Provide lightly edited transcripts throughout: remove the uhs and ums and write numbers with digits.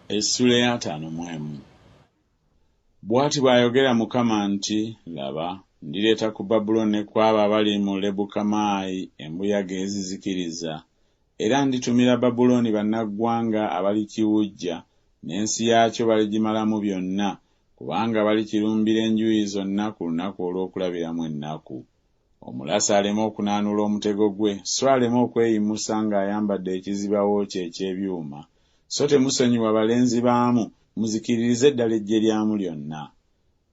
Essula ya 5. Bw'ati bw'ayogera Mukama nti, laba, ndireeta ku Babuloni kw'abo abali mu Lebukamaayi embuyaga ezizikiriza, era nditumira Babuloni bannaggwanga abalikiwujja, n'ensi yaakyo baligimalamu byonna, kubanga balikirumbira enjuuyi zonna ku lunaku olw'okulabiramu ennaku. Omulasa aleme okunaanula omutego gwe, so aleme okweyimusa ng'ayambadde ekizibawo kye eky'ebyuma, so temusonyiwa balenzi baamu, muzikiririze eddala eggye lyamu lyonna.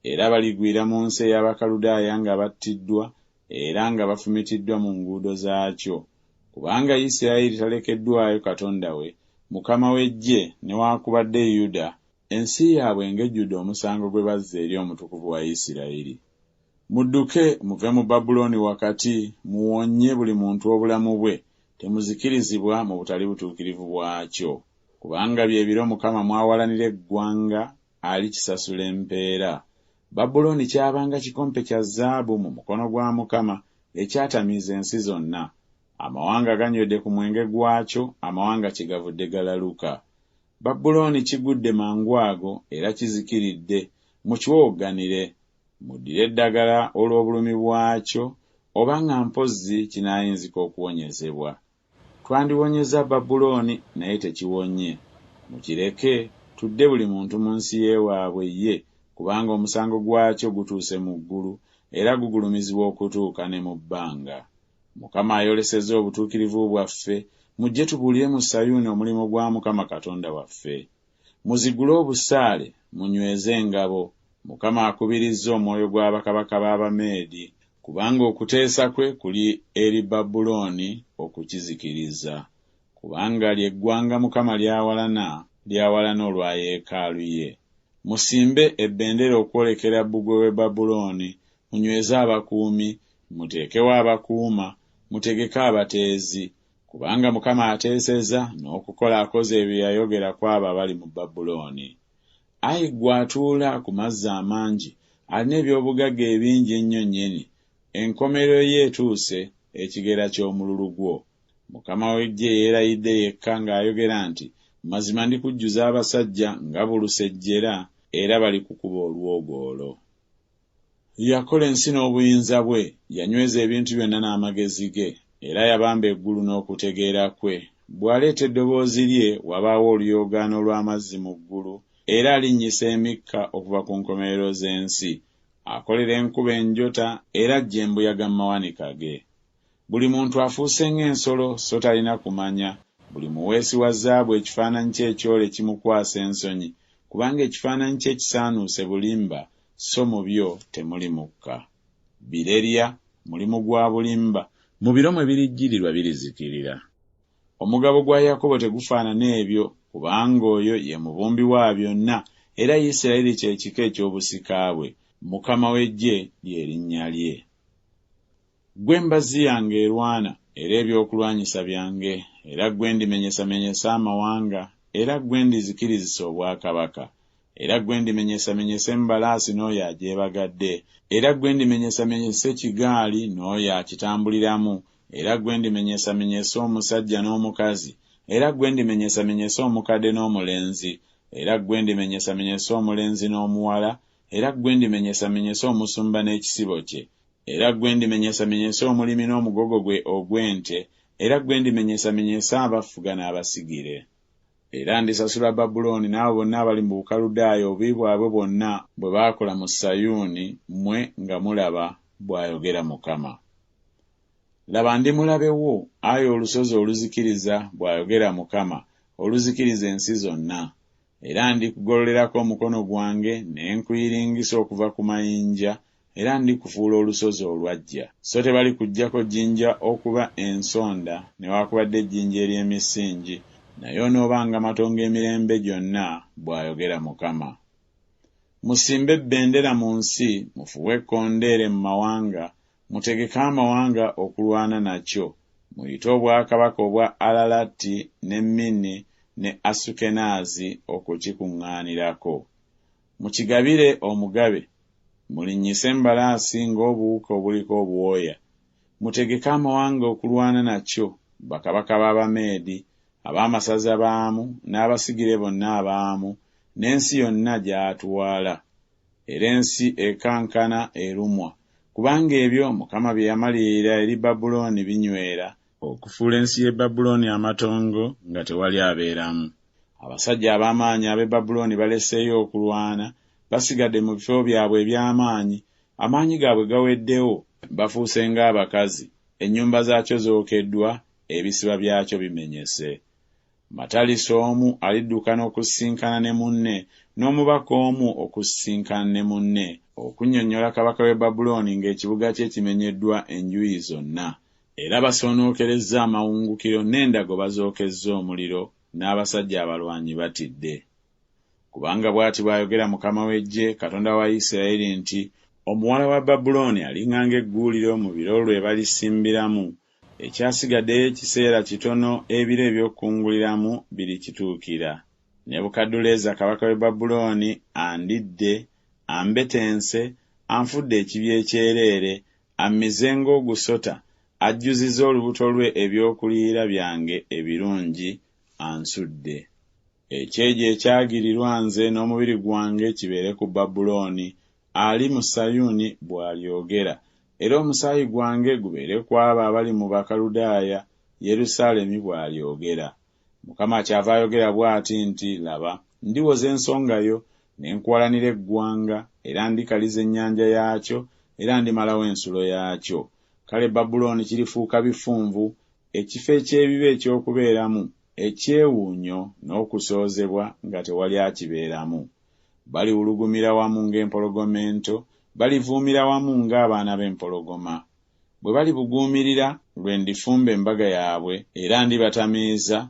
Era baligwira mu nsi ey'Abakaludaaya nga battiddwa, era nga bafumitiddwa mu nguudo zaakyo. Kubanga Isirayiri talekeddwayo Katonda we, Mukama w'eggye, newaakubadde Yuda, ensi yaabwe ng'ejjudde omusango gwe bazza eri Omutukuvu wa Isirayiri. Mudduke muve mu Babuloni wakati, muwonye buli muntu obulamu bwe, temuzikirizibwa mu butali butuukirivu bwakyo. Kubanga byebiro Mukama mwawalanira eggwanga alikisasula empeera. Babuloni kyabanga kikompe kya zaabu mu mukono gwa Mukama ekyatamiiza ensi zonna. Amawanga ganywedde ku mwenge gwakyo, amawanga kigavudde galaluka. Babuloni kigudde mangu ago era kizikiridde, mukiwogganire. Muddire eddagala olw'obulumi bwakyo, oba nga mpozzi kinaayinzika okuwonyezebwa. Twandiwonyeza Babuloni naye tekiwonye. Mukireke tudde buli muntu mu nsi y'ewaabwe ye, kubanga omusango gwakyo gutuuse mu ggulu, era gugulumizibwa okutuuka ne mu bbanga. Mukama ayolesezza obutuukirivu bwaffe, mujje tubuulire mu Sayuuni omulimu gwa Mukama Katonda waffe. Muzigule obusaale, munyweze engabo. Mukama akubirizza omwoyo gw'abakabaka b'Abameedi, kubanga okuteesa kwe kuli eri Babuloni okukizikiriza. Kubanga ly'eggwanga Mukama lyawalana olwa yeekaalu ye. Musimbe ebbendera okwolekera bbugwe w'e Babuloni, munyweze abakuumi, muteekewo abakuuma, mutegeke abateezi, kubanga Mukama ateeseza n'okukola akoze ebyo yayogera kw'abo abali mu Babuloni. Ayi ggwe atuula ku mazzi amangi, alina eby'obugagga ebingi ennyo nnyini, enkomerero ye etuuse, ekigera ky'omululu gwo. Mukama w'eggye yeerayidde yekka ng'ayogera nti, mazima ndikujjuza abasajja nga bulusejjera, era balikukuba olwogoolo. Yakola ensi n'obuyinza bwe, yanyweza ebintu byonna n'amagezi ge, era yabamba eggulu n'okutegeera kwe. Bw'aleeta eddoboozi lye, wabaawo oluyoogaano lw'amazzi mu ggulu, era alinnyisa emikka okuva ku nkomerero z'ensi. Akolera enkuba enjota, era ajja embuyaga mu mawanika ge. Buli muntu afuuse ng'ensolo, so talina kumanya. Buli muweesi wa zaabu ekifaananyi kye ekyole kimukwasa ensonyi, kubanga ekifaananyi kye kisaanuuse bulimba, so mu byo temuli mukka. Birerya, mulimu gwa bulimba, mu biro mwe birijjirirwa birizikirira. Omugabo gwa Yakobo tegufaanana ebyo, kubanga oyo ye mubumbi wa byonna, era Isirayiri kye kika eky'obusika bwe. Mukama w'eggye ly'erinnya lye. Ggwe mbazzi yange erwana, era ebyokulwanyisa byange, era ggwe ndimenyesamenyesa amawanga, era ggwe ndizikirizisa obwakabaka, era ggwe ndimenyesamenyesa embalaasi n'oyo agyebagadde, era ggwe ndimenyesamenyesa ekigaali n'oyo akitambuliramu, era ggwe ndimenyesamenyesa omusajja n'omukazi, era ggwe ndimenyesamenyesa omukadde n'omulenzi, era ggwe ndimenyesamenyesa omulenzi n'omuwala, era ggwe ndimenyesamenyesa omusumba n'ekisibo kye, era ggwe ndimenyesamenyesa omulimi n'omugogo gwe ogw'ente, era ggwe ndimenyesamenyesa abafuga n'abasigire. Era ndisasula Babuloni n'abo bonna abali mu Bukaludaaya obubi bwabwe bwonna bwe baakola mu Sayuuni, mmwe nga mulaba, bw'ayogera Mukama. Laba ndi mulabe wo, ayi olusozi oluzikiriza, bw'ayogera Mukama, oluzikiriza ensi zonna. Era ndikugolererako omukono gwange, ne nkuyiringisa okuva ku mayinja, era ndikufuula olusozi olwajja. So tebalikuggyako jjinja okuba ensonda, newaakubadde ejjinja ery'emisingi, naye onoobanga matongo emirembe gyonna, bw'ayogera Mukama. Musimbe ebbendera mu nsi, mufuwe ekkondeere mu mawanga, mutegeke amawanga okulwana nakyo. Muyite obwakabaka obwa Alalati ne Mini ne Asukenaazi okukikuŋŋaanirako. Mukigabire omugabe, mulinnyise embalaasi ng'obuwuka obuliko obwoya. Mutegeke amawanga okulwana nakyo, bakabaka b'Abameedi, ab'amasaza baamu n'abasigire bonna abaamu, n'ensi yonna gy'atwala. Era ensi ekankana erumwa, kubanga ebyo Mukama bye yamalirira eri Babulooni binywera, okufuula ensi y'e Babulooni amatongo nga tewali abeeramu. Abasajja ab'amaanyi ab'e Babulooni baleseeyo okulwana, basigadde mu bifo byabwe eby'amaanyi, amaanyi gaabwe gaweddewo, bafuuse ng'abakazi, ennyumba zaakyo zookeddwa, ebisiba byakyo bimenyese. Matalisa omu alidduka n'okusisinkana ne munne, n'omubaka omu okusisinkana ne munne, okunnyonnyola kabaka w'e Babulooni ng'ekibuga kye kimenyeddwa enjuuyi zonna. Era basoonookerezza amawungukiro n'endago bazookezza omuliro, n'abasajja abalwanyi batidde. Kubanga bw'ati bw'ayogera Mukama w'Eggye, Katonda wa Isirayiri nti, omuwala wa Babulooni alinganga egguuliro mu biro lwe balisimbiramu. Ekyasigaddeyo ekiseera kitono ebiro eby'okukunguliramu birikituukira. Nebukadduleeza kabaka w'e Babulooni andidde, ambetense, anfudde ekibi ekyereere, ammize ng'ogusota, ajjuzizza olubuto lwe ebyokuliira byange ebirungi, ansudde. Ekyejo ekyagirirwa nze n'omubiri gwange kibeere ku Babulooni, ali mu Sayuuni bw'alyogera, era omusaayi gwange gubeere ku abo abali mu Bakaludaaya, Yerusaalemi bw'alyogera. Mukama kyava ayogera bw'ati nti, laba, ndiwoza ensonga yo, ne nkuwalanira eggwanga, era ndikaliza ennyanja yaakyo, era ndimalawo ensulo yaakyo. Kale Babulooni kirifuuka bifunvu, ekifo eky'ebibi eky'okubeeramu, ekyewuunyo n'okusoozebwa nga tewali akibeeramu. Baliwulugumira wamu ng'empologoma ento, balivuumira wamu ng'abaana b'empologoma. Bwe balibuguumirira lwe ndifumba embaga yaabwe, era ndibatamiiza,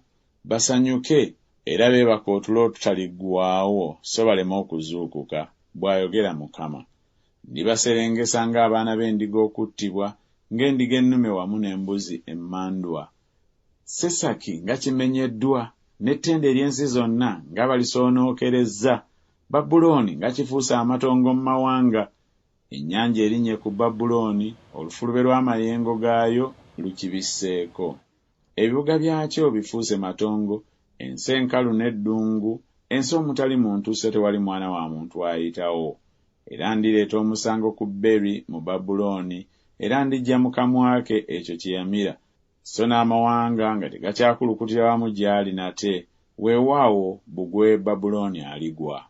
basanyuke era beebaka otulo otutaliggwaawo, so baleme okuzuukuka, bw'ayogera Mukama. Ndibaserengesa ng'abaana b'endiga okuttibwa, ng'endiga ennume wamu n'embuzi emmandwa. Sesaki nga kimenyeddwa, n'ettende ery'ensi zonna nga balisoonookerezza, Babulooni nga kifuuse amatongo mu mawanga. Ennyanja erinnye ku Babulooni, olufulube lw'amayengo gaayo lukibisseeko. Ebibuga byakyo bifuuse matongo, ensi enkalu n'eddungu, ensi omutali muntu so tewali mwana wa muntu ayitawo. Era ndireeta omusango ku Beri mu Babulooni, era ndiggya mu kamwa ke ekyo kye yamira, so n'amawanga nga tegakyakulukutira wamu gy'ali nate, weewaawo bbugwe Babulooni aligwa.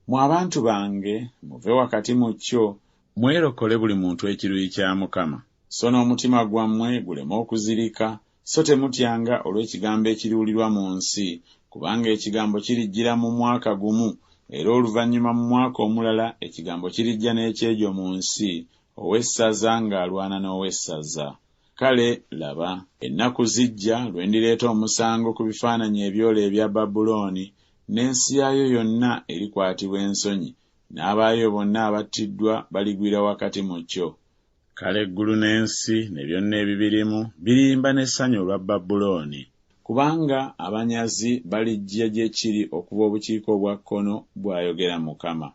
Mwe abantu bange, muve wakati mu kyo, mwerokole buli muntu ekiruyi kya Mukama, so n'omutima gwammwe guleme okuzirika, so temutyanga olw'ekigambo ekiriwulirwa mu nsi, kubanga ekigambo kirijjira mu mwaka gumu, era oluvannyuma mu mwaka omulala ekigambo kirijja n'ekyejo mu nsi, ow'essaza ng'alwana n'ow'essaza. Kale laba, ennaku zijja lwe ndireeta omusango ku bifaananyi ebyola ebya Babulooni, n'ensi yaayo yonna erikwatibwa ensonyi, n'abaayo bonna abattiddwa baligwira wakati mu kyo. Kale eggulu n'ensi ne byonna ebibirimu birimba n'essanyu olwa Babulooni, kubanga abanyazi balijja gye kiri okuva obukiiko obwa kkono, bw'ayogera Mukama.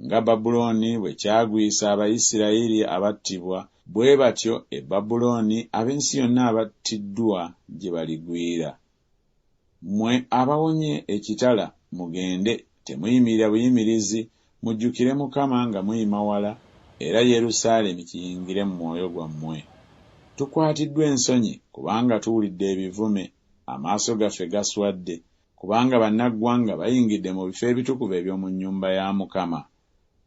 Nga Babulooni bwe kyagwisa Abayisirayiri abattibwa, bwe batyo e Babulooni ab'ensi yonna abattiddwa gye baligwira. Mmwe abawonye ekitala mugende, temuyimirira buyimirizi, mujjukire Mukama nga muyima wala, era Yerusaalemi kiyingire mu mwoyo gwammwe. Tukwatiddwa ensonyi kubanga tuwulidde ebivume, amaaso gaffe gaswadde, kubanga bannaggwanga bayingidde mu bifo ebitukuvu eby'omu nnyumba ya Mukama.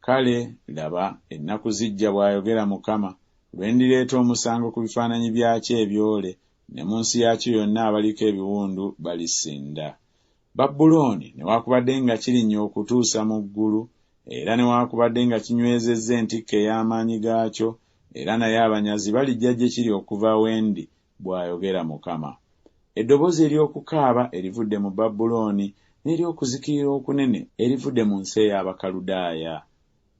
Kale laba, ennaku zijja, bw'ayogera Mukama, lwe ndireeta omusango ku bifaananyi byakyo ebyole, ne mu nsi yakyo yonna abaliko ebiwundu balisinda. Babulooni newaakubadde nga kirinnya okutuusa mu ggulu, era newaakubadde nga kinywezezza entikko ey'amaanyi gaakyo, era naye abanyazi balijja gye kiri okuva wendi, bw'ayogera Mukama. Eddoboozi ery'okukaaba erivudde mu Babulooni, n'ery'okuzikirira okunene erivudde mu nsi ey'Abakaludaaya.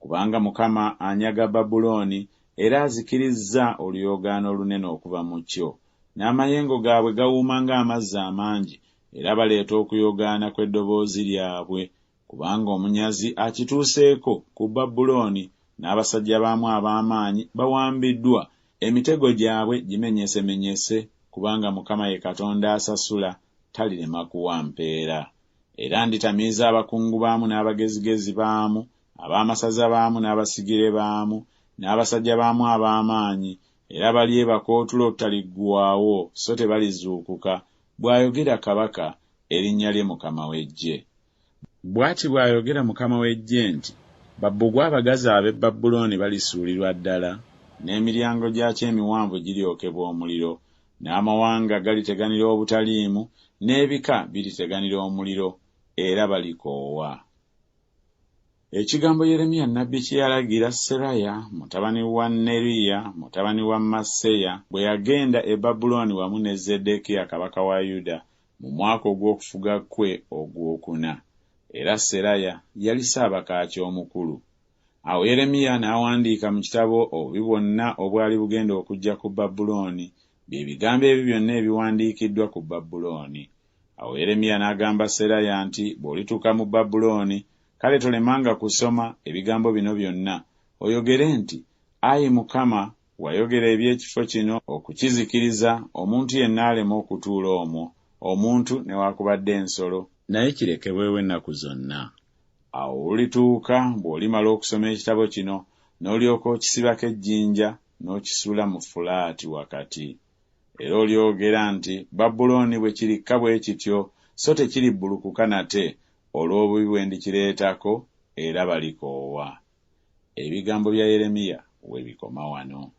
Kubanga Mukama anyaga Babulooni, era azikirizza oluyoogaano olunene okuva mu kyo, n'amayengo gaabwe gawuuma ng'amazzi amangi, era baleeta okuyoogaana kw'eddoboozi lyabwe, kubanga omunyazi akituuseeko ku Babulooni, n'abasajja baamu ab'amaanyi bawambiddwa, emitego gyabwe gimenyesemenyese, kubanga Mukama ye Katonda asasula, talirema kuwa mpeera. Era nditamiiza abakungu baamu n'abagezigezi baamu, ab'amasaza baamu n'abasigire baamu, n'abasajja baamu ab'amaanyi, era balyebaka otulo olutaliggwaawo so tebalizuukuka, bw'ayogera kabaka erinnya lye Mukama w'eggye. Bw'ati bw'ayogera Mukama w'eggye nti, babbugwa abagazi ab'e Babulooni balisuulirwa ddala, n'emiryango gyakyo emiwanvu giryokebwa omuliro, n'amawanga galiteganira obutaliimu, n'ebika biriteganira omuliro, era balikoowa. Ekigambo Yeremiya nnabbi kye yalagira Seraya mutabani wa Neriya mutabani wa Maseya bwe yagenda e Babulooni wamu ne Zeddekiya kabaka wa Yuda mu mwaka ogw'okufuga kwe ogwokuna. Era Seraya yali ssaabakaaki omukulu. Awo Yeremiya n'awandiika mu kitabo obubi bwonna obwali bugenda okujja ku Babulooni, bye bigambo ebyo byonna ebiwandiikiddwa ku Babulooni. Awo Yeremiya n'agamba Seraya nti, bw'olituuka mu Babulooni, kale tolemanga kusoma ebigambo bino byonna, oyogere nti, Ayi Mukama, wayogera eby'ekifo kino okukizikiriza, omuntu yenna alema okutuula omwo, omuntu newaakubadde ensolo, naye kirekebwewo ennaku zonna. Awo olituuka bw'olimala okusoma ekitabo kino, n'olyoka okisibako ejjinja, n'okisuula mu fulaati wakati. Era olyogera nti, Babulooni bwe kirikka bwe kityo, so tekiribbulukuka nate, olw'obubi bwe ndikireetako, era balikoowa. Ebigambo bya Yeremiya we bikoma wano.